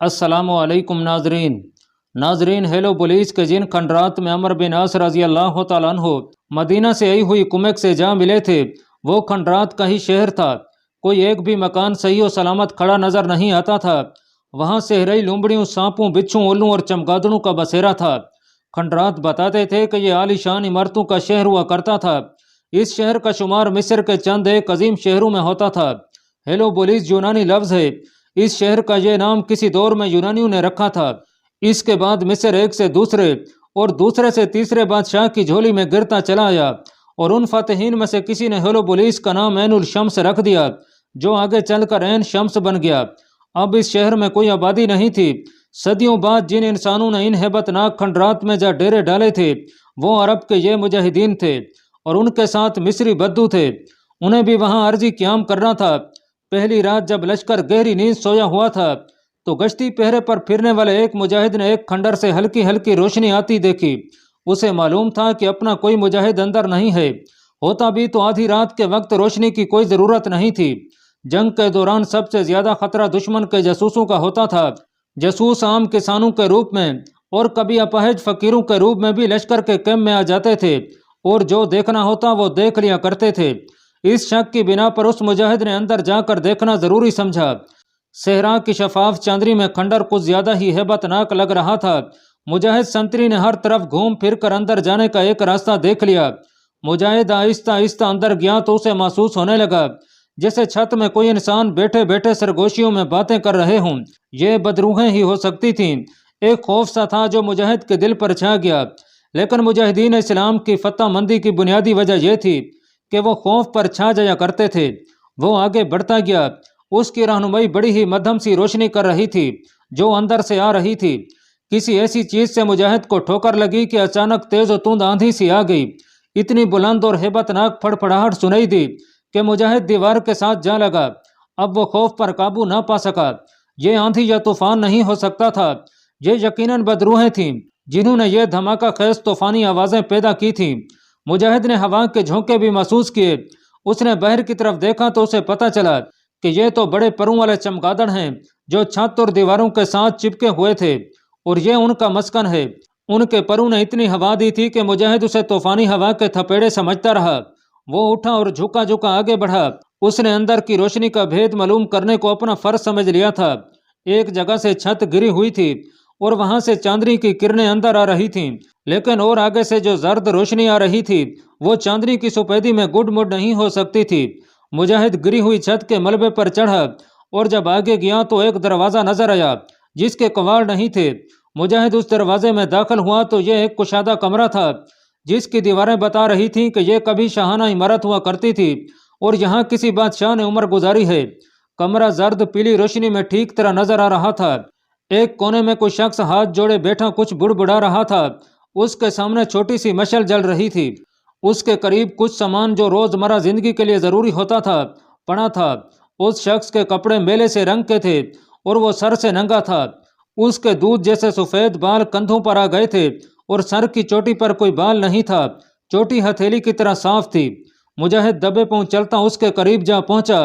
अस्सलाम वालेकुम नाजरीन हेलो पुलिस के जिन खंडरात में अमर बिन आस रजी अल्लाह तआला अन्हु मदीना से आई हुई कुमक से जा मिले थे, वो खंडरात का ही शहर था। कोई एक भी मकान सही और सलामत खड़ा नजर नहीं आता था। वहाँ सेहरई लुम्बड़ियों, सांपों, बिच्छों, उल्लू और चमगादड़ों का बसेरा था। खंडरात बताते थे कि ये आलीशान इमारतों का शहर हुआ करता था। इस शहर का शुमार मिस्र के चंद एक अजीम शहरों में होता था। हेलोपोलिस यूनानी लफ्ज़ है। इस शहर का ये नाम किसी दौर में यूनानियों ने रखा था। इसके बाद मिस्र एक से दूसरे और दूसरे से तीसरे बादशाह की झोली में गिरता चला आया और उन फातहीन में से किसी ने हेलोपोलिस का नाम ऐन उल शम्स रख दिया, जो आगे चलकर ऐन शम्स बन गया। अब इस शहर में कोई आबादी नहीं थी। सदियों बाद जिन इंसानों ने इन हेबतनाक खंडरात में जा डेरे डाले थे, वो अरब के ये मुजाहिदीन थे और उनके साथ मिस्री बद्दू थे। उन्हें भी वहाँ अर्जी क्याम करना था। पहली रात जब लश्कर गहरी नींद सोया हुआ था, तो गश्ती पहरे पर फिरने वाले एक मुजाहिद ने एक खंडर से हल्की हल्की रोशनी आती देखी। उसे मालूम था कि अपना कोई मुजाहिद अंदर नहीं है। होता भी तो आधी रात के वक्त रोशनी की कोई ज़रूरत नहीं थी। जंग के दौरान सबसे ज़्यादा खतरा दुश्मन के जासूसों का होता था। जासूस आम किसानों के रूप में और कभी अपाहिज फ़कीरों के रूप में भी लश्कर के कैम्प में आ जाते थे और जो देखना होता वो देख लिया करते थे। इस शक की बिना पर उस मुजाहिद ने अंदर जाकर देखना ज़रूरी समझा। सहरा की शफाफ चांदनी में खंडर कुछ ज़्यादा ही हेबतनाक लग रहा था। मुजाहिद संतरी ने हर तरफ घूम फिर कर अंदर जाने का एक रास्ता देख लिया। मुजाहिद आहिस्ता आहिस्ता अंदर गया तो उसे महसूस होने लगा जैसे छत में कोई इंसान बैठे बैठे सरगोशियों में बातें कर रहे हों। ये बदरूहें ही हो सकती थीं। एक खौफ सा था जो मुजाहिद के दिल पर छा गया, लेकिन मुजाहिदीन इस्लाम की फतह मंदी की बुनियादी वजह यह थी कि वो खौफ पर छा जाया करते थे। वो आगे बढ़ता गया। उसकी रहनुमाई बड़ी ही मध्यम सी रोशनी कर रही थी जो अंदर से आ रही थी। किसी ऐसी चीज से मुजाहिद को ठोकर लगी कि अचानक तेज और तूंद आंधी सी आ गई। इतनी बुलंद और हेबतनाक फड़फड़ाहट सुनाई दी कि मुजाहिद दीवार के साथ जा लगा। अब वो खौफ पर काबू ना पा सका। ये आंधी या तूफान नहीं हो सकता था। ये यकीनन बदरूहें थीं जिन्होंने ये धमाका खेज तूफानी आवाज़ें पैदा की थीं। मुजाहिद ने हवा के झोंके भी महसूस किए। उसने बाहर की तरफ देखा तो उसे पता चला कि ये तो बड़े परों वाले चमगादड़ हैं जो छत और दीवारों के साथ चिपके हुए थे और ये उनका मस्कन है। उनके परों ने इतनी हवा दी थी कि मुजाहिद उसे तूफानी हवा के थपेड़े समझता रहा। वो उठा और झुका झुका आगे बढ़ा। उसने अंदर की रोशनी का भेद मालूम करने को अपना फर्ज समझ लिया था। एक जगह से छत गिरी हुई थी और वहां से चांदनी की किरणें अंदर आ रही थीं, लेकिन और आगे से जो जर्द रोशनी आ रही थी वो चांदनी की सफेदी में गुड मुड नहीं हो सकती थी। मुजाहिद गिरी हुई छत के मलबे पर चढ़ा और जब आगे गया तो एक दरवाज़ा नजर आया जिसके कवाड़ नहीं थे। मुजाहिद उस दरवाजे में दाखिल हुआ तो यह एक कुशादा कमरा था जिसकी दीवारें बता रही थीं कि यह कभी शाहाना इमारत हुआ करती थी और यहाँ किसी बादशाह ने उम्र गुजारी है। कमरा जर्द पीली रोशनी में ठीक तरह नजर आ रहा था। एक कोने में कोई शख्स हाथ जोड़े बैठा कुछ बुड़बुड़ा रहा था। उसके सामने छोटी सी मशल जल रही थी। उसके करीब कुछ सामान जो रोजमर्रा जिंदगी के लिए जरूरी होता था पड़ा था। उस शख्स के कपड़े मेले से रंग के थे और वो सर से नंगा था। उसके दूध जैसे सफेद बाल कंधों पर आ गए थे और सर की चोटी पर कोई बाल नहीं था। चोटी हथेली की तरह साफ थी। मुजाहिद दबे पांव चलता उसके करीब जा पहुंचा।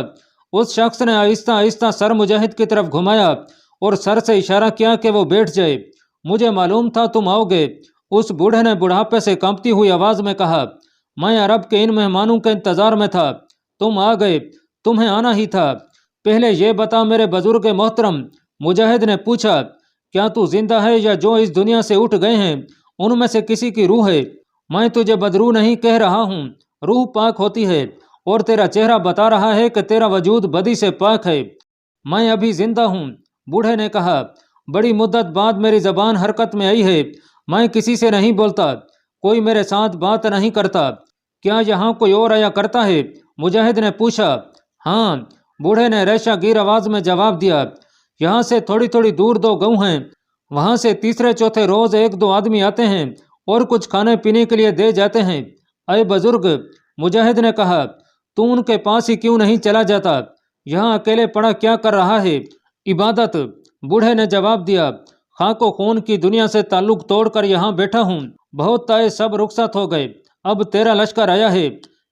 उस शख्स ने आहिस्ता आहिस्ता सर मुजाहिद की तरफ घुमाया और सर से इशारा किया कि वो बैठ जाए। मुझे मालूम था तुम आओगे, उस बूढ़े ने बुढ़ापे से कांपती हुई आवाज में कहा। मैं अरब के इन मेहमानों के इंतजार में था। तुम आ गए, तुम्हें आना ही था। पहले ये बता मेरे बुजुर्ग मोहतरम, मुजाहिद ने पूछा, क्या तू जिंदा है या जो इस दुनिया से उठ गए हैं उनमें से किसी की रूह है? मैं तुझे बदरू नहीं कह रहा हूँ, रूह पाक होती है और तेरा चेहरा बता रहा है कि तेरा वजूद बदी से पाक है। मैं अभी जिंदा हूँ, बूढ़े ने कहा। बड़ी मुद्दत बाद मेरी जबान हरकत में आई है। मैं किसी से नहीं बोलता, कोई मेरे साथ बात नहीं करता। क्या यहाँ कोई और आया करता है? मुजाहिद ने पूछा। हाँ, बूढ़े ने रेशागीर आवाज में जवाब दिया। यहाँ से थोड़ी थोड़ी दूर दो गाँव हैं, वहाँ से तीसरे चौथे रोज एक दो आदमी आते हैं और कुछ खाने पीने के लिए दे जाते हैं। अय बुजुर्ग, मुजाहिद ने कहा, तू उनके पास ही क्यों नहीं चला जाता? यहाँ अकेले पड़ा क्या कर रहा है? इबादत, बूढ़े ने जवाब दिया। खाको खून की दुनिया से ताल्लुक तोड़कर यहाँ बैठा हूँ। बहुत ताए सब रुखसत हो गए, अब तेरा लश्कर आया है,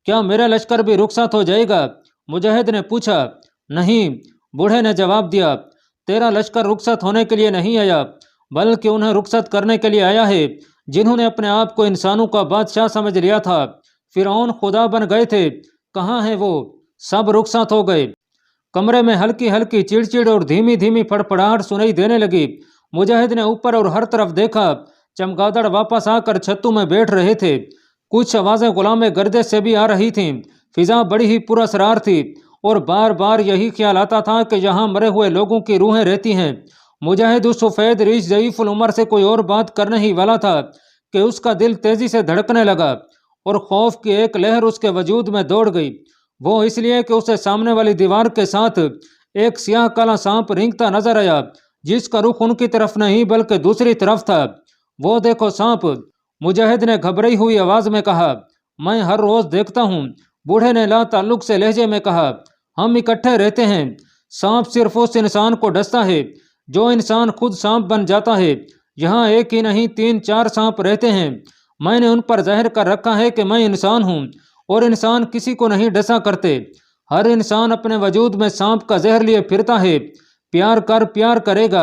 क्या मेरा लश्कर भी रुखसत हो जाएगा? मुजाहिद ने पूछा। नहीं, बूढ़े ने जवाब दिया। तेरा लश्कर रुखसत होने के लिए नहीं आया, बल्कि उन्हें रुखसत करने के लिए आया है जिन्होंने अपने आप को इंसानों का बादशाह समझ लिया था। फिरौन खुदा बन गए थे, कहाँ हैं वो? सब रुखसत हो गए। कमरे में हल्की हल्की चिड़चिड़ और धीमी धीमी फड़फड़ाहट सुनाई देने लगी। मुजाहिद ने ऊपर और हर तरफ देखा। चमगादड़ वापस आकर छत्तू में बैठ रहे थे। कुछ आवाज़ें गुलाम गर्दश से भी आ रही थीं। फिजा बड़ी ही पुरअसरार थी और बार बार यही ख्याल आता था कि यहाँ मरे हुए लोगों की रूहें रहती हैं। मुजाहिद उस सफ़ेद रीछ ज़ईफ़ुल उमर से कोई और बात करने ही वाला था कि उसका दिल तेज़ी से धड़कने लगा और खौफ की एक लहर उसके वजूद में दौड़ गई। वो इसलिए कि उसे सामने वाली दीवार के साथ एक स्याह काला सांप रेंगता नजर आया, जिसका रुख उनकी तरफ नहीं बल्कि दूसरी तरफ था। वो देखो सांप, मुजाहिद ने घबराई हुई आवाज में कहा। मैं हर रोज देखता हूँ, बूढ़े ने ला ताल्लुक से लहजे में कहा। हम इकट्ठे रहते हैं। सांप सिर्फ उस इंसान को डसता है जो इंसान खुद सांप बन जाता है। यहाँ एक ही नहीं 3-4 सांप रहते हैं। मैंने उन पर जाहिर कर रखा है कि मैं इंसान हूँ और इंसान किसी को नहीं डसा करते। हर इंसान अपने वजूद में सांप का जहर लिए फिरता है। प्यार कर, प्यार करेगा।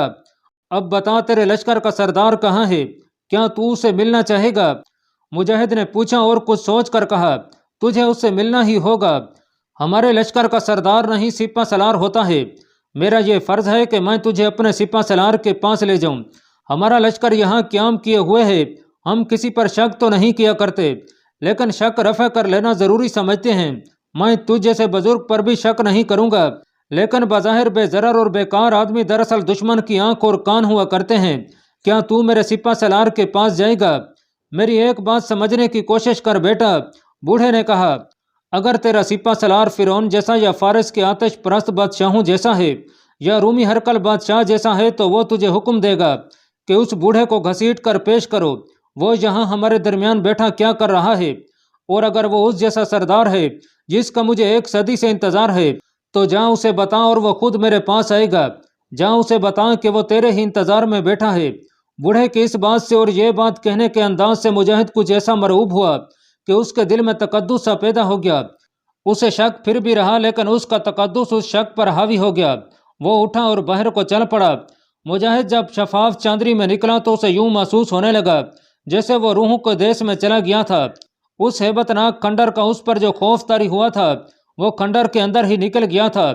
अब बता, तेरे लश्कर का सरदार कहाँ है? क्या तू उसे मिलना चाहेगा? मुजाहिद ने पूछा और कुछ सोच कर कहा, तुझे उससे मिलना ही होगा। हमारे लश्कर का सरदार नहीं सिपा सलार होता है। मेरा ये फर्ज है कि मैं तुझे अपने सिपा सलार के पास ले जाऊं। हमारा लश्कर यहाँ क्याम किए हुए है। हम किसी पर शक तो नहीं किया करते, लेकिन शक रफ़ा कर लेना ज़रूरी समझते हैं। मैं तुझ जैसे बुजुर्ग पर भी शक नहीं करूँगा, लेकिन बज़ाहिर बेज़रर और बेकार आदमी दरअसल दुश्मन की आंख और कान हुआ करते हैं। क्या तू मेरे सिपा सलार के पास जाएगा? मेरी एक बात समझने की कोशिश कर बेटा, बूढ़े ने कहा। अगर तेरा सिपा सलार फिरौन जैसा या फारिस के आतिश परस्त बादशाहों जैसा है या रूमी हरकल बादशाह जैसा है तो वो तुझे हुक्म देगा कि उस बूढ़े को घसीट कर पेश करो। वो यहाँ हमारे दरमियान बैठा क्या कर रहा है? और अगर वो उस जैसा सरदार है जिसका मुझे 1 सदी से इंतजार है तो जा उसे बता और वो खुद मेरे पास आएगा। जा उसे बता कि वो तेरे ही इंतजार में बैठा है। बूढ़े की इस बात से और ये बात कहने के अंदाज से मुजाहिद कुछ ऐसा मरऊब हुआ कि उसके दिल में तकद्दुस सा पैदा हो गया। उसे शक फिर भी रहा, लेकिन उसका तकद्दुस उस शक पर हावी हो गया। वो उठा और बाहर को चल पड़ा। मुजाहिद जब शफाफ चांदनी में निकला तो उसे यूं महसूस होने लगा जैसे वो रूहों के देश में चला गया था। उस हेबतनाक खंडर का उस पर जो खौफ तारी हुआ था वो खंडर के अंदर ही निकल गया था।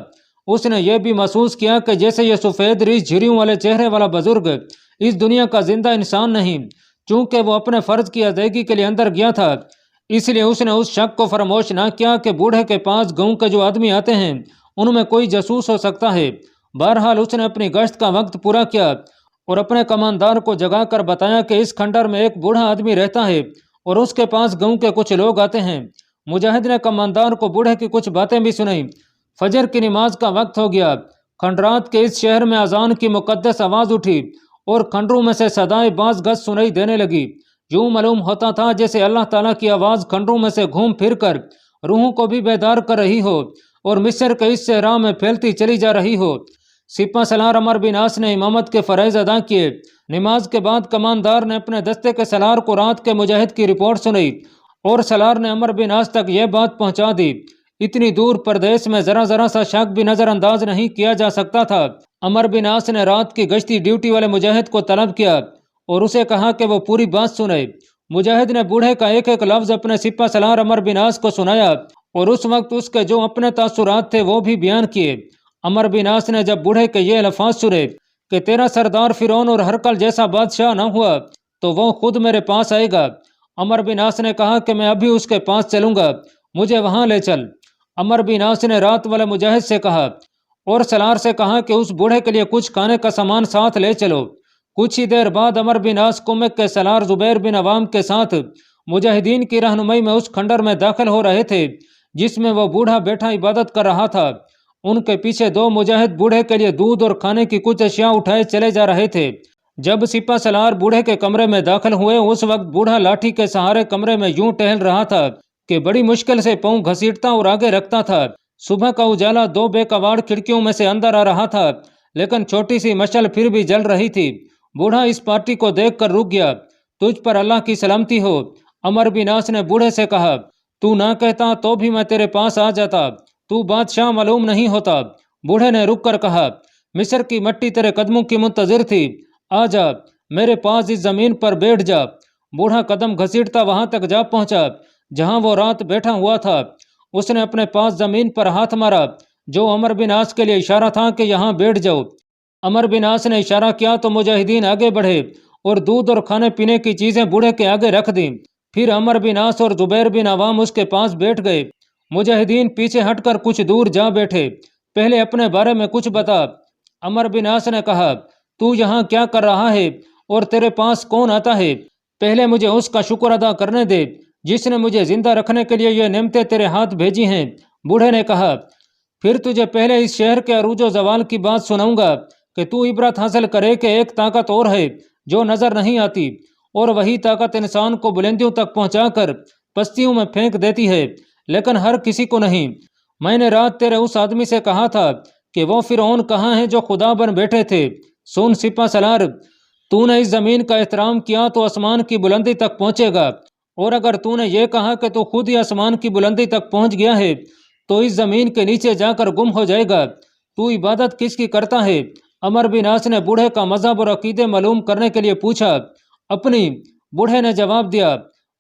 उसने ये भी महसूस किया कि जैसे ये सफ़ेद रीछ झिरियों वाले चेहरे वाला बुजुर्ग इस दुनिया का जिंदा इंसान नहीं। चूंकि वो अपने फर्ज की अदायगी के लिए अंदर गया था, इसलिए उसने उस शक को फरामोश ना किया कि बूढ़े के पास गाँव के जो आदमी आते हैं उनमें कोई जासूस हो सकता है। बहरहाल उसने अपनी गश्त का वक्त पूरा किया और अपने कमानदार को जगाकर बताया कि इस खंडर में एक बूढ़ा आदमी रहता है और उसके पास गाँव के कुछ लोग आते हैं। मुजाहिद ने कमानदार को बूढ़े की कुछ बातें भी सुनाई। फजर की नमाज का वक्त हो गया। खंडरात के इस शहर में अजान की मुकद्दस आवाज़ उठी और खंडरों में से सदाएं बाज गज सुनाई देने लगी। यूं मालूम होता था जैसे अल्लाह ताला की आवाज़ खंडरों में से घूम फिर कर रूहों को भी बेदार कर रही हो और मिस्र के इस सहरा में फैलती चली जा रही हो। सिपा सलार अमर बिन आस ने इमामत के फ़रज़ अदा किए। नमाज के बाद कमानदार ने अपने दस्ते के सलार को रात के मुजाहिद की रिपोर्ट सुनाई और सलार ने अमर बिन आस तक यह बात पहुंचा दी। इतनी दूर प्रदेश में ज़रा ज़रा सा शक भी नज़रअंदाज नहीं किया जा सकता था। अमर बिन आस ने रात की गश्ती ड्यूटी वाले मुजाहिद को तलब किया और उसे कहा कि वो पूरी बात सुने। मुजाहिद ने बूढ़े का एक एक लफ्ज़ अपने सिपा सलार अमर बिन आस को सुनाया और उस वक्त उसके जो अपने तासुरात थे वो भी बयान किए। अमर बिन आस ने जब बूढ़े के ये अल्फाज सुने कि तेरा सरदार फिरौन और हरकल जैसा बादशाह न हुआ तो वो खुद मेरे पास आएगा, अमर बिन आस ने कहा कि मैं अभी उसके पास चलूँगा, मुझे वहाँ ले चल। अमर बिन आस ने रात वाले मुजाहिद से कहा और सलार से कहा कि उस बूढ़े के लिए कुछ खाने का सामान साथ ले चलो। कुछ ही देर बाद अमर बिन आस कुमक के सलार जुबैर बिन अवाम के साथ मुजाहिदीन की रहनुमाई में उस खंडर में दाखिल हो रहे थे जिसमें वो बूढ़ा बैठा इबादत कर रहा था। उनके पीछे 2 मुजाहिद बूढ़े के लिए दूध और खाने की कुछ अशिया उठाए चले जा रहे थे। जब सिपा सलार बूढ़े के कमरे में दाखिल हुए उस वक्त बूढ़ा लाठी के सहारे कमरे में यूं टहल रहा था कि बड़ी मुश्किल से पाँव घसीटता और आगे रखता था। सुबह का उजाला 2 बेकवाड़ खिड़कियों में से अंदर आ रहा था, लेकिन छोटी सी मशल फिर भी जल रही थी। बूढ़ा इस पार्टी को देखकर रुक गया। तुझ पर अल्लाह की सलामती हो, अमर बिन आस ने बूढ़े से कहा। तू ना कहता तो भी मैं तेरे पास आ जाता, तू बादशाह मालूम नहीं होता। बूढ़े ने रुक कर कहा, मिस्र की मट्टी तेरे कदमों की मुंतजिर थी। आ जा, मेरे पास इस जमीन पर बैठ जा। बूढ़ा कदम घसीटता वहां तक जा पहुंचा जहां वो रात बैठा हुआ था। उसने अपने पास जमीन पर हाथ मारा, जो अमर बिन आस के लिए इशारा था कि यहाँ बैठ जाओ। अमर बिन आस ने इशारा किया तो मुजाहिदीन आगे बढ़े और दूध और खाने पीने की चीजें बूढ़े के आगे रख दी। फिर अमर बिन आस और जुबैर बिन अवाम उसके पास बैठ गए। मुजाहिदीन पीछे हटकर कुछ दूर जा बैठे। पहले अपने बारे में कुछ बता। अमर बिन आस ने कहा, तू यहाँ क्या कर रहा है और तेरे पास कौन आता है? पहले मुझे उसका शुक्र अदा करने दे जिसने मुझे जिंदा रखने के लिए ये नेमतें तेरे हाथ भेजी हैं। बूढ़े ने कहा, फिर तुझे पहले इस शहर के अरूजो जवाल की बात सुनाऊंगा कि तू इबरत हासिल करे कि एक ताकत और है जो नजर नहीं आती, और वही ताकत इंसान को बुलंदियों तक पहुंचाकर पस्तियों में फेंक देती है, लेकिन हर किसी को नहीं। मैंने रात तेरे उस आदमी से कहा था कि वो फिरौन कहाँ है जो खुदा बन बैठे थे। सुन सिपा सलार, तूने इस जमीन का एहतराम किया तो आसमान की बुलंदी तक पहुंचेगा, और अगर तूने ये कहा कि तू खुद ही आसमान की बुलंदी तक पहुंच गया है तो इस जमीन के नीचे जाकर गुम हो जाएगा। तू इबादत किसकी करता है? अमर बिन आस ने बूढ़े का मजहब और अकीदे मालूम करने के लिए पूछा। अपनी। बूढ़े ने जवाब दिया,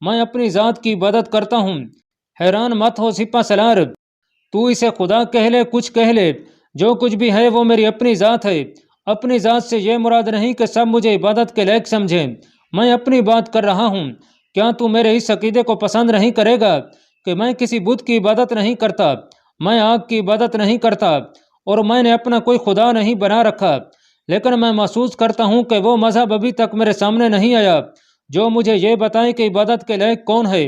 मैं अपनी ज़ात की इबादत करता हूँ। हैरान मत हो सिपा सलार, तू इसे खुदा कह ले कुछ कह ले, जो कुछ भी है वो मेरी अपनी ज़ात है। अपनी ज़ात से ये मुराद नहीं कि सब मुझे इबादत के लायक समझें। मैं अपनी बात कर रहा हूँ। क्या तू मेरे इस अकीदे को पसंद नहीं करेगा कि मैं किसी बुत की इबादत नहीं करता, मैं आग की इबादत नहीं करता, और मैंने अपना कोई खुदा नहीं बना रखा, लेकिन मैं महसूस करता हूँ कि वो मजहब अभी तक मेरे सामने नहीं आया जो मुझे ये बताए कि इबादत के लायक कौन है।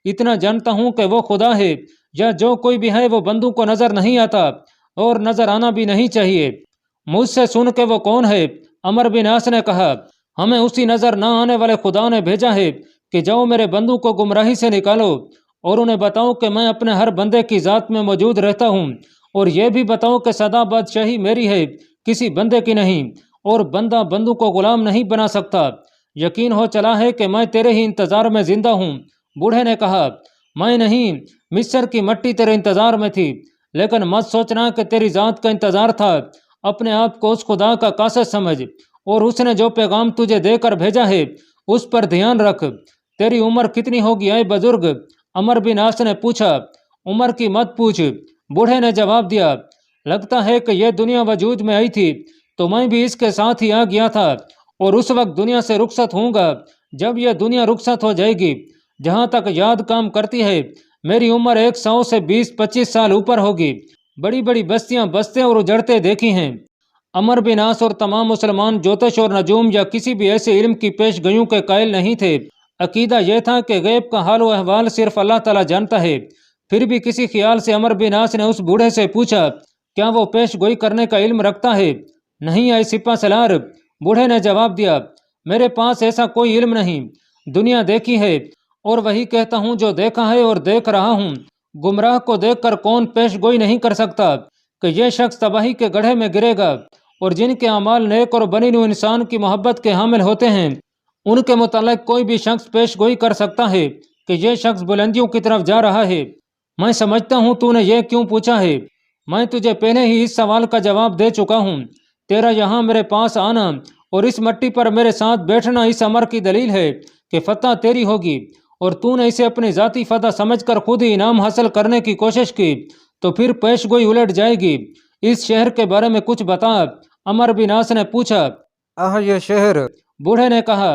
इतना जानता हूँ कि वो खुदा है, या जो कोई भी है वो बंदों को नजर नहीं आता और नजर आना भी नहीं चाहिए। मुझसे सुन के वो कौन है? अमर बिन आस ने कहा, हमें उसी नजर ना आने वाले खुदा ने भेजा है कि जाओ मेरे बंदों को गुमराही से निकालो और उन्हें बताओ कि मैं अपने हर बंदे की ज़ात में मौजूद रहता हूँ, और ये भी बताओ कि सदा बादशाही मेरी है, किसी बंदे की नहीं, और बंदा बंदों को गुलाम नहीं बना सकता। यकीन हो चला है कि मैं तेरे ही इंतज़ार में जिंदा हूँ। बूढ़े ने कहा, मैं नहीं, मिस्र की मट्टी तेरे इंतज़ार में थी, लेकिन मत सोचना कि तेरी ज़ात का इंतज़ार था। अपने आप को उस खुदा का कासिद समझ, और उसने जो पैगाम तुझे देकर भेजा है उस पर ध्यान रख। तेरी उम्र कितनी होगी ऐ बुजुर्ग? अमर बिन आस ने पूछा। उम्र की मत पूछ, बूढ़े ने जवाब दिया। लगता है कि यह दुनिया वजूद में आई थी तो मैं भी इसके साथ ही आ गया था, और उस वक्त दुनिया से रुखसत होऊंगा जब यह दुनिया रुखसत हो जाएगी। जहाँ तक याद काम करती है, मेरी उम्र 100 से 20-25 साल ऊपर होगी। बड़ी बड़ी बस्तियां बसते और उजड़ते देखी हैं। अमर बिन आस और तमाम मुसलमान ज्योतिष और नजूम या किसी भी ऐसे इल्म की पेश गोइयों के कायल नहीं थे। अकीदा यह था कि गैब का हाल व अहवाल सिर्फ अल्लाह ताला जानता है। फिर भी किसी ख्याल से अमर बिन आस ने उस बूढ़े से पूछा, क्या वो पेश गोई करने का इल्म रखता है? नहीं आई सिपा सलार, बूढ़े ने जवाब दिया, मेरे पास ऐसा कोई इल्म नहीं। दुनिया देखी है और वही कहता हूँ जो देखा है और देख रहा हूँ। गुमराह को देखकर कौन पेश गोई नहीं कर सकता कि यह शख्स तबाही के गड्ढे में गिरेगा, और जिनके अमाल नेक और बनी नु इंसान की मोहब्बत के हामिल होते हैं उनके मुतालिक कोई भी शख्स पेश गोई कर सकता है कि यह शख्स बुलंदियों की तरफ जा रहा है। मैं समझता हूँ तूने यह क्यों पूछा है। मैं तुझे पहले ही इस सवाल का जवाब दे चुका हूँ। तेरा यहाँ मेरे पास आना और इस मट्टी पर मेरे साथ बैठना इस अमर की दलील है कि फतह तेरी होगी, और तूने इसे अपनी ज़ाती फतह समझकर खुद ही इनाम हासिल करने की कोशिश की तो फिर पेश गोई उलट जाएगी। इस शहर के बारे में कुछ बता, अमर बिन आस ने पूछा। यह शहर, बूढ़े ने कहा,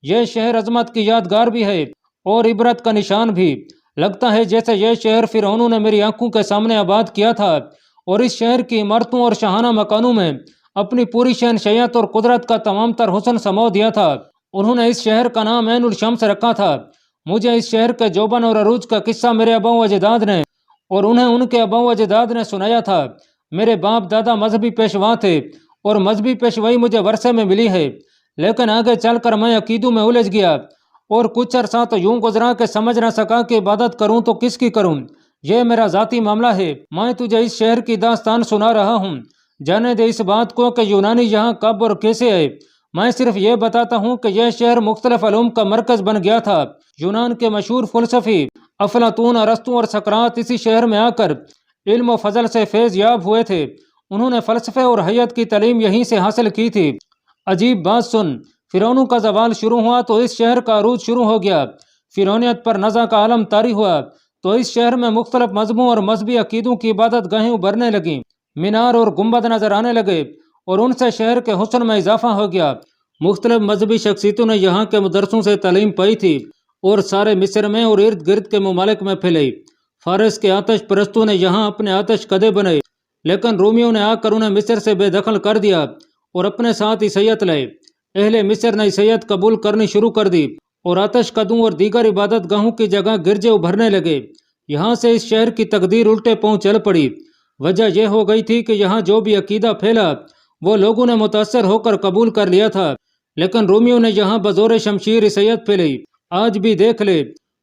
यह शहर अजमत की यादगार भी है और इबरत का निशान भी। लगता है जैसे यह शहर फिरौनों ने मेरी आंखों के सामने आबाद किया था, और इस शहर की इमारतों और शाहाना मकानों में अपनी पूरी शहनशैयत और कुदरत का तमाम तर हुस्न समो दिया था। उन्होंने इस शहर का नाम ऐनुल शम्स रखा था। मुझे इस शहर के जोबन और अरूज का किस्सा मेरे अबाऊ अजदाद ने और उन्हें उनके अबाऊ अजदाद ने सुनाया था। मेरे बाप दादा मजहबी पेशवा थे और मजहबी पेशवाई मुझे वर्षे में मिली है, लेकिन आगे चलकर मैं अकीदों में उलझ गया और कुछ अरसा तो यूं गुजरा कि समझ ना सका कि इबादत करूं तो किसकी करूं। यह मेरा ज़ाती मामला है। मैं तुझे इस शहर की दास्तान सुना रहा हूँ। जाने दे इस बात को कि यूनानी यहाँ कब और कैसे आए। मैं सिर्फ ये बताता हूँ कि यह शहर मुख्तलिफ अलूम का मरकज़ बन गया था। यूनान के मशहूर फ़लसफ़ी अफलातून, अरस्तू और सकरात इसी शहर में आकर इल्म व फजल से फैज़ याब हुए थे, उन्होंने फ़लसफ़े और हयत की तालीम यहीं से हासिल की थी। अजीब बात सुन, फ़िरौनों का ज़वाल शुरू हुआ तो इस शहर का अरूज शुरू हो गया। फ़िरौनियत पर नज़ा का आलम तारी हुआ तो इस शहर में मुख्तलिफ मजहबों और मजहबी अकीदों की इबादत गाहें उभरने लगीं, मीनार और गुंबद नजर आने लगे और उनसे शहर के हुस्न में इजाफा हो गया। मुख्तलिफ मजहबी शख्सियतों ने यहाँ के मदरसों से तालीम पाई थी और सारे मिस्र में और इर्द गिर्द के ममालिक में फैलाई। फारस के आतश परस्तों ने यहाँ अपने आतश कदे बनाए, लेकिन रोमियों ने आकर उन्हें मिस्र से बेदखल कर दिया और अपने साथ ईसाईयत लाए। अहले मिस्र ने ईसाईयत कबूल करनी शुरू कर दी और आतश कदों और दीगर इबादत गाहों की जगह गिरजे उभरने लगे। यहाँ से इस शहर की तकदीर उल्टे पांव चल पड़ी। वजह यह हो गई थी कि यहाँ जो भी अकीदा फैला वो लोगों ने मुतासर होकर कबूल कर लिया था, लेकिन रोमियों ने यहाँ बजोर शमशीर ईसाईयत फैलाई। आज भी देख ले,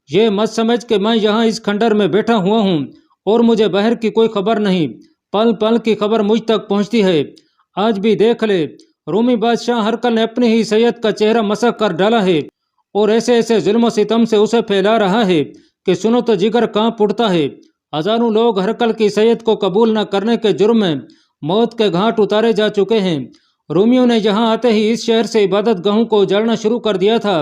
ये मत समझ कि मैं यहाँ इस खंडर में बैठा हुआ हूँ और मुझे बाहर की कोई खबर नहीं, पल पल की खबर मुझ तक पहुँचती है। आज भी देख ले, रोमी बादशाह हरकल ने अपनी ही ईसाईयत का चेहरा मसक कर डाला है और ऐसे ऐसे जुल्म सितम से उसे फैला रहा है कि सुनो तो जिगर कांप उठता है। हजारों लोग हरकल की ईसाईयत को कबूल न करने के जुर्म में मौत के घाट उतारे जा चुके हैं। रोमियों ने यहाँ आते ही इस शहर से इबादत गाहों को उजाड़ना शुरू कर दिया था।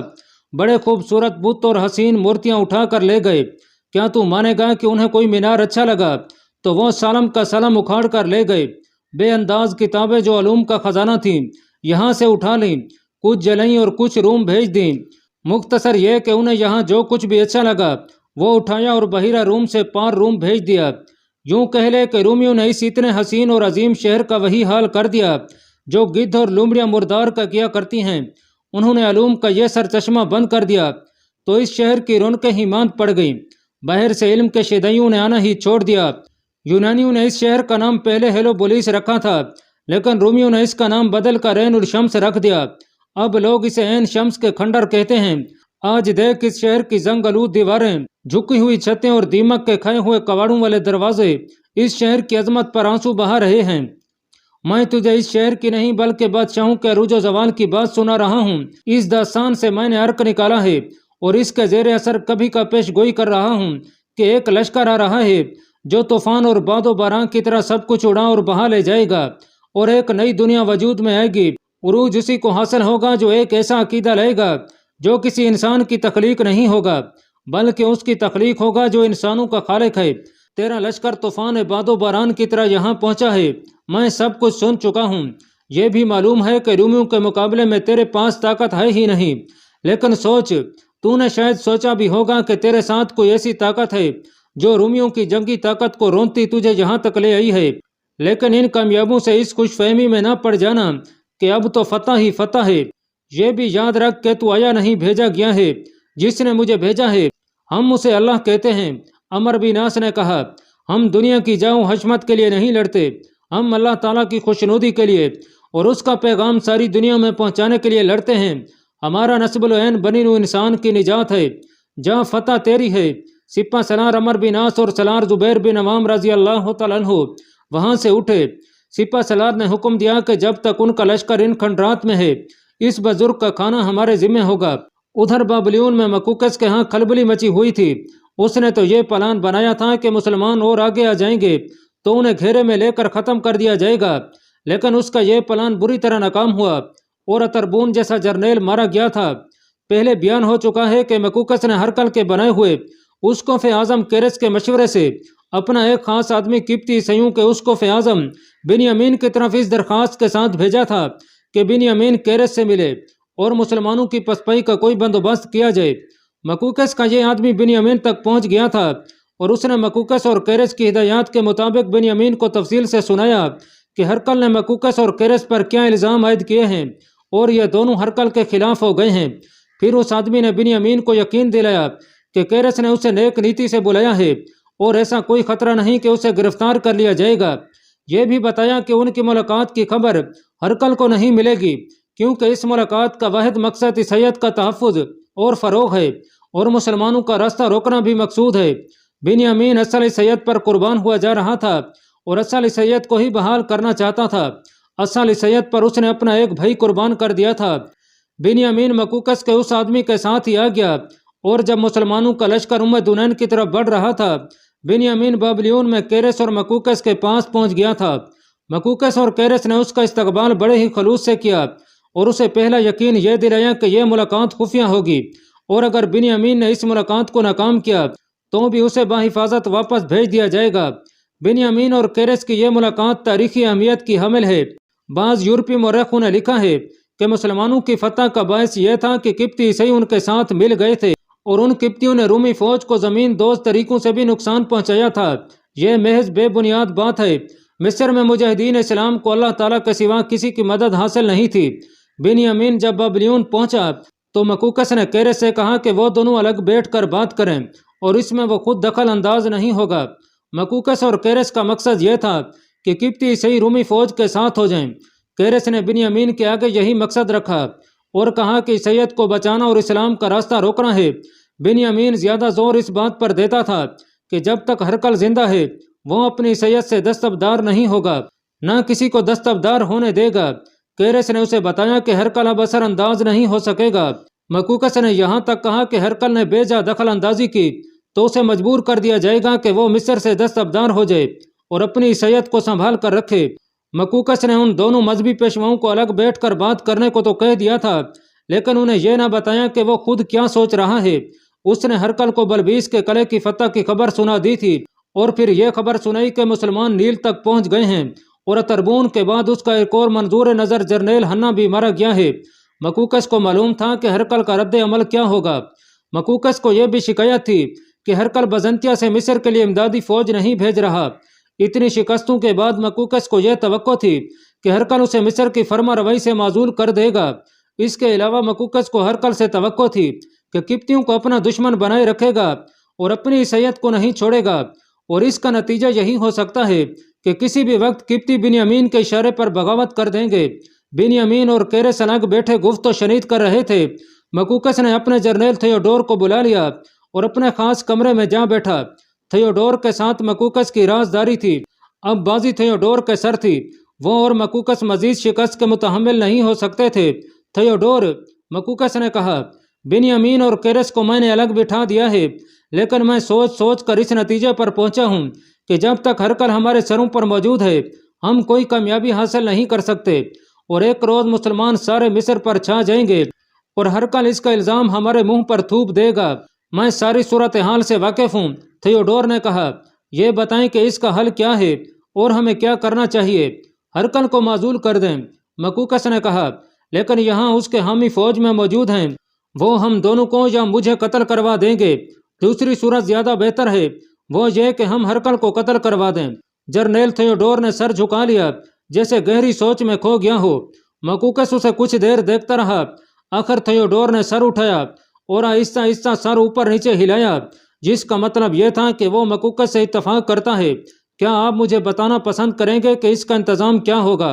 बड़े खूबसूरत बुत और हसीन मूर्तियाँ उठा कर ले गए। क्या तू मानेगा कि उन्हें कोई मीनार अच्छा लगा तो वो सालम का सालम उखाड़ कर ले गए। बेअंदाज किताबें जो अलूम का खजाना थी यहाँ से उठा लीं, कुछ जलईं और कुछ रूम भेज दी। मुख्तसर यह कि उन्हें यहाँ जो कुछ भी अच्छा लगा वो उठाया और बहिरा रूम से पार रूम भेज दिया। यूं कह ले कि रोमियों ने इस इतने हसीन और अजीम शहर का वही हाल कर दिया जो गिद्ध और लुमड़ियाँ मुर्दार का किया करती हैं। उन्होंने अलूम का यह सर चश्मा बंद कर दिया तो इस शहर की रौनकें ही मांद पड़ गईं। बाहर से इल्म के शदइयों ने आना ही छोड़ दिया। यूनानियों ने इस शहर का नाम पहले हेलोपोलिस रखा था, लेकिन रोमियों ने इसका नाम बदल कर ऐन उल शम्स रख दिया। अब लोग इसे ऐन शम्स के खंडर कहते हैं। आज देख इस शहर की जंग आलूद दीवारें, झुकी हुई छतें और दीमक के खाए हुए कबाड़ों वाले दरवाजे इस शहर की अजमत पर आंसू बहा रहे हैं। मैं तुझे इस शहर की नहीं बल्कि बादशाहों के अरूज जवाल की बात सुना रहा हूँ। इस दास्तान से मैंने अर्क निकाला है और इसके जेर असर कभी का पेश गोई कर रहा हूँ कि एक लश्कर आ रहा है जो तूफान और बादो बारां की तरह सब कुछ उड़ा और बहा ले जाएगा और एक नई दुनिया वजूद में आएगी। उरूज उसी को हासिल होगा जो एक ऐसा अकीदा लाएगा जो किसी इंसान की तख्लीक नहीं होगा बल्कि उसकी तख्लीक होगा जो इंसानों का खालिक है। तेरा लश्कर तूफान बादो बारान की तरह यहाँ पहुँचा है। मैं सब कुछ सुन चुका हूँ। ये भी मालूम है कि रोमियों के मुकाबले में तेरे पास ताकत है ही नहीं, लेकिन सोच, तूने शायद सोचा भी होगा कि तेरे साथ कोई ऐसी ताकत है जो रोमियों की जंगी ताकत को रोंदती तुझे यहाँ तक ले आई है। लेकिन इन कामयाबों से इस खुशफहमी में न पड़ जाना कि अब तो फतह ही फतह है। ये भी याद रख के तू आया नहीं, भेजा गया है। जिसने मुझे भेजा है हम उसे अल्लाह कहते हैं। अमर बिन आस ने कहा, हम दुनिया की जाओ हशमत के लिए नहीं लड़ते, हम अल्लाह ताला की खुशनुदी के लिए और उसका पैगाम सारी दुनिया में पहुंचाने के लिए लड़ते हैं। हमारा नस्बुल ऐन बनी नू इंसान की निजात है। जहाँ फतह तेरी है। सिपा सलार अमर बिन आस और सलार जुबैर बिन अवाम रजी अल्लाह तआला अन्हु वहाँ से उठे। सिपा सलार ने हुक्म दिया कि जब तक उनका लश्कर इन खंडरात में है इस बुजुर्ग का खाना हमारे जिम्मे होगा। उधर बाबलियून में मकूकस के यहाँ खलबली मची हुई थी। उसने तो ये प्लान बनाया था कि मुसलमान और आगे आ जाएंगे तो उन्हें घेरे में लेकर ख़त्म कर दिया जाएगा, लेकिन उसका यह प्लान बुरी तरह नाकाम हुआ और अतरबून जैसा जर्नेल मारा गया था। पहले बयान हो चुका है कि मकूकस ने हरकल के बनाए हुए उसकोफ़े आज़म केरस के मशवरे से अपना एक खास आदमी किप्ती ईसाइयों के उसकोफ़े आज़म बिन्यामीन की तरफ इस दरख्वास्त के साथ भेजा था कि बिन्यामीन केरस से मिले और मुसलमानों की पसपाई का कोई बंदोबस्त किया जाए। मकूकस का ये आदमी बिन्यामीन तक पहुंच गया था और उसने मकूकस और केरस की हिदायत के मुताबिक बिन्यामीन को तफसील से सुनाया कि हरकल ने मकूकस और केरस पर क्या इल्ज़ाम आयद किए हैं और यह दोनों हरकल के खिलाफ हो गए हैं। फिर उस आदमी ने बिन्यामीन को यकीन दिलाया कि केरस ने उसे नेक नीति से बुलाया है और ऐसा कोई खतरा नहीं कि उसे गिरफ्तार कर लिया जाएगा। यह भी बताया कि उनकी मुलाकात की खबर हरकल को नहीं मिलेगी क्योंकि इस मुलाकात का वाहिद मकसद ईसाईयत का तहफ़्फ़ुज़ और फ़रोग़ है और मुसलमानों का रास्ता रोकना भी मकसूद है। बिन्यामीन असल ईसाईयत पर कुर्बान हुआ जा रहा था और असल ईसाईयत को ही बहाल करना चाहता था। असल ईसाईयत पर उसने अपना एक भाई कुर्बान कर दिया था। बिन्यामीन मकूकस के उस आदमी के साथ ही आ गया और जब मुसलमानों का लश्कर उम्मे दुनैन की तरफ बढ़ रहा था बिन्यामीन बाबलियून में केरस और मकूकस के पास पहुंच गया था। मकूकस और कैरस ने उसका इस्तकबाल बड़े ही खलूस से किया और उसे पहला यकीन यह दिलाया कि यह मुलाकात खुफिया होगी, और अगर बिन्यामीन ने इस मुलाकात को नाकाम किया तो भी उसे बाहिफाजत वापस भेज दिया जाएगा। बिन्यामीन और कैरस की यह मुलाकात तारीखी अहमियत की हामिल है। बाज़ यूरोपीय मौरखों ने लिखा है कि मुसलमानों की फतह का बायस यह था कि किप्ती ईसाई उनके साथ मिल गए थे और उन किप्तियों ने रूमी फौज को ज़मीन दोज तरीकों से भी नुकसान पहुंचाया था। यह महज बेबुनियाद बात है। मिस्र में मुजाहिदीन इस्लाम को अल्लाह ताला के सिवा किसी की मदद हासिल नहीं थी। बिन्यामीन जब बबलियून पहुंचा तो मकूकस ने कैरस से कहा कि वो दोनों अलग बैठकर बात करें और इसमें वो खुद दखल अंदाज नहीं होगा। मकूकस और कैरस का मकसद यह था कि किप्ती ईसाई रूमी फौज के साथ हो जाएं। कैरस ने बिन्यामीन के आगे यही मकसद रखा और कहा कि सैयद को बचाना और इस्लाम का रास्ता रोकना है। बिन्यामीन ज्यादा जोर इस बात पर देता था कि जब तक हरकल जिंदा है वो अपनी सैयद से दस्तबदार नहीं होगा, न किसी को दस्तबदार होने देगा। कैरस ने उसे बताया कि हरकल अब असर अंदाज नहीं हो सकेगा। मकूकस ने यहाँ तक कहा कि हरकल ने बेजा दखल अंदाजी की तो उसे मजबूर कर दिया जाएगा कि वो मिस्र से दस्तबदार हो जाए और अपनी सैयद को संभाल कर रखे। मकूकस ने उन दोनों मजहबी पेशवाओं को अलग बैठकर बात करने को तो कह दिया था, लेकिन उन्हें यह ना बताया कि वो खुद क्या सोच रहा है। उसने हरकल को बलबीस के किले की फतह की खबर सुना दी थी और फिर यह खबर सुनाई कि मुसलमान नील तक पहुंच गए हैं और तरबून के बाद उसका एक और मंजूर नज़र जर्नेल हन्ना भी मारा गया है। मकूकस को मालूम था कि हरकल का रद्द अमल क्या होगा। मकूकस को यह भी शिकायत थी कि हरकल बजंतिया से मिस्र के लिए इमदादी फौज नहीं भेज रहा। इतनी शिकस्तों के बाद मकूकस को यह तवक्को थी कि हरकल उसे मिस्र की फर्मा रवाई से माजूल कर देगा। इसके अलावा मकूकस को हरकल से तवक्को थी कि किप्तियों को अपना दुश्मन बनाए रखेगा और अपनी सैयद को नहीं छोड़ेगा, और इसका नतीजा यही हो सकता है कि किसी भी वक्त किप्ती बिन्यामीन के इशारे पर बगावत कर देंगे। बिन्यामीन और कैरस अलग बैठे गुफ्तो शनीद कर रहे थे। मकूकस ने अपने जर्नेल थियोडोर को बुला लिया और अपने खास कमरे में जा बैठा। थियोडोर के साथ मकूकस की राजदारी थी। अब बाजी थियोडोर के सर थी। वो और मकूकस मजीद शिकस्त के मुतहम्मिल नहीं हो सकते थे। थियोडोर, मकूकस ने कहा, बिन्यामीन और कैरस को मैंने अलग बिठा दिया है, लेकिन मैं सोच सोच कर इस नतीजे पर पहुंचा हूं कि जब तक हरकल हमारे सरों पर मौजूद है हम कोई कामयाबी हासिल नहीं कर सकते, और एक रोज़ मुसलमान सारे मिस्र पर छा जाएंगे और हरकल इसका इल्ज़ाम हमारे मुंह पर थूप देगा। मैं सारी सूरत हाल से वाकिफ़ हूँ। थियोडोर ने कहा, यह बताएं कि इसका हल क्या है और हमें क्या करना चाहिए। हरकल को माजूल कर दें, मकूकस ने कहा, लेकिन यहाँ उसके हामी फौज में मौजूद हैं, वो हम दोनों को या मुझे कत्ल करवा देंगे। दूसरी सूरत ज़्यादा बेहतर है, वो ये कि हम हरकल को कत्ल करवा दें। जर्नेल थियोडोर ने सर झुका लिया जैसे गहरी सोच में खो गया हो। मकूकस उसे कुछ देर देखता रहा। आखिर थियोडोर ने सर उठाया और आहिस्ता आहिस्ता सर ऊपर नीचे हिलाया, जिसका मतलब यह था कि वो मकूकस से इत्तफाक करता है। क्या आप मुझे बताना पसंद करेंगे कि इसका इंतज़ाम क्या होगा?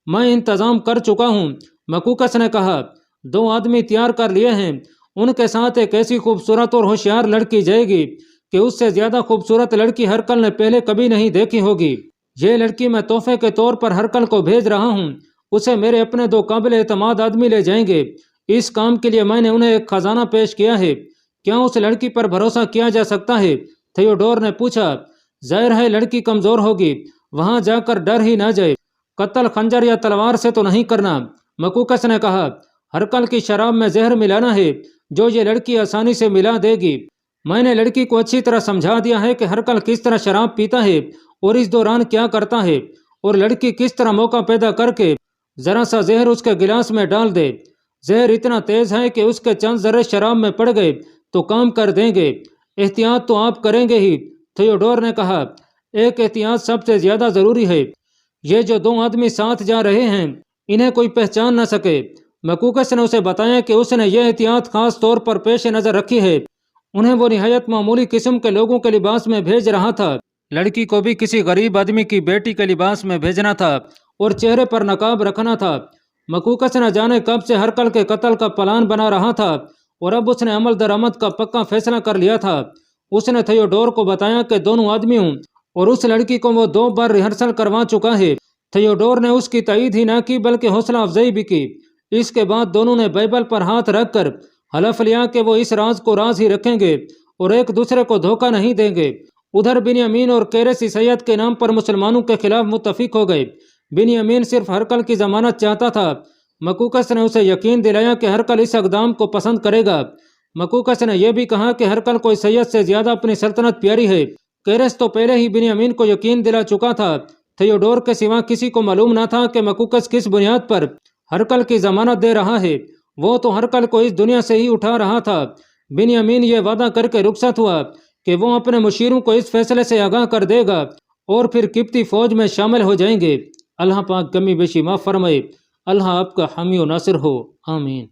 मैं इंतज़ाम कर चुका हूँ, मकूकस ने कहा। 2 आदमी तैयार कर लिए हैं। उनके साथ एक ऐसी खूबसूरत और होशियार लड़की जाएगी कि उससे ज़्यादा खूबसूरत लड़की हरकल ने पहले कभी नहीं देखी होगी। ये लड़की मैं तोहफे के तौर पर हरकल को भेज रहा हूँ। उसे मेरे अपने 2 काबिल एतमाद आदमी ले जाएंगे। इस काम के लिए मैंने उन्हें एक खजाना पेश किया है। क्या उस लड़की पर भरोसा किया जा सकता है? थियोडोर ने पूछा। जाहिर है लड़की कमज़ोर होगी, वहाँ जाकर डर ही ना जाए। कत्ल खंजर या तलवार से तो नहीं करना, मकूकस ने कहा। हरकल की शराब में जहर मिलाना है जो ये लड़की आसानी से मिला देगी। मैंने लड़की को अच्छी तरह समझा दिया है कि हरकल किस तरह शराब पीता है और इस दौरान क्या करता है, और लड़की किस तरह मौका पैदा करके ज़रा सा जहर उसके गिलास में डाल दे। जहर इतना तेज़ है कि उसके चंद जर्रे शराब में पड़ गए तो काम कर देंगे। एहतियात तो आप करेंगे ही, थियोडोर ने कहा। एक एहतियात सबसे ज़्यादा ज़रूरी है। ये जो 2 आदमी साथ जा रहे हैं इन्हें कोई पहचान न सके। मकूकस ने उसे बताया कि उसने यह एहतियात खास तौर पर पेश नज़र रखी है। उन्हें वो निहायत मामूली किस्म के लोगों के लिबास में भेज रहा था। लड़की को भी किसी गरीब आदमी की बेटी के लिबास में भेजना था और चेहरे पर नकाब रखना था। मकूकस न जाने कब से हरकल के कत्ल का प्लान बना रहा था और अब उसने अमल दरामद का पक्का फैसला कर लिया था। उसने थियोडोर को बताया कि दोनों आदमियों और उस लड़की को वो 2 बार रिहर्सल करवा चुका है। थियोडोर ने उसकी तईद ही न की बल्कि हौसला अफजाई भी की। इसके बाद दोनों ने बाइबल पर हाथ रखकर हलफ लिया कि वो इस राज को राज ही रखेंगे और एक दूसरे को धोखा नहीं देंगे। उधर बिन्यामीन और कैरस सैयद के नाम पर मुसलमानों के खिलाफ मुत्तफिक हो गए। बिन्यामीन सिर्फ हरकल की जमानत चाहता था। मकूकस ने उसे यकीन दिलाया कि हरकल इस इक़दाम को पसंद करेगा। मकूकस ने यह भी कहा कि हरकल को सैयद से ज्यादा अपनी सल्तनत प्यारी है। केरेस तो पहले ही बिन्यामीन को यकीन दिला चुका था। थियोडोर के सिवा किसी को मालूम न था कि मकूकस किस बुनियाद पर हरकल की जमानत दे रहा है। वो तो हरकल को इस दुनिया से ही उठा रहा था। बिन्यामीन ये वादा करके रुखसत हुआ कि वो अपने मुशीरों को इस फैसले से आगाह कर देगा और फिर किप्ती फौज में शामिल हो जाएंगे। अल्लाह पाक कमी बेशी माफ़ फरमाए। अल्लाह आपका हामी और नासिर हो। आमीन।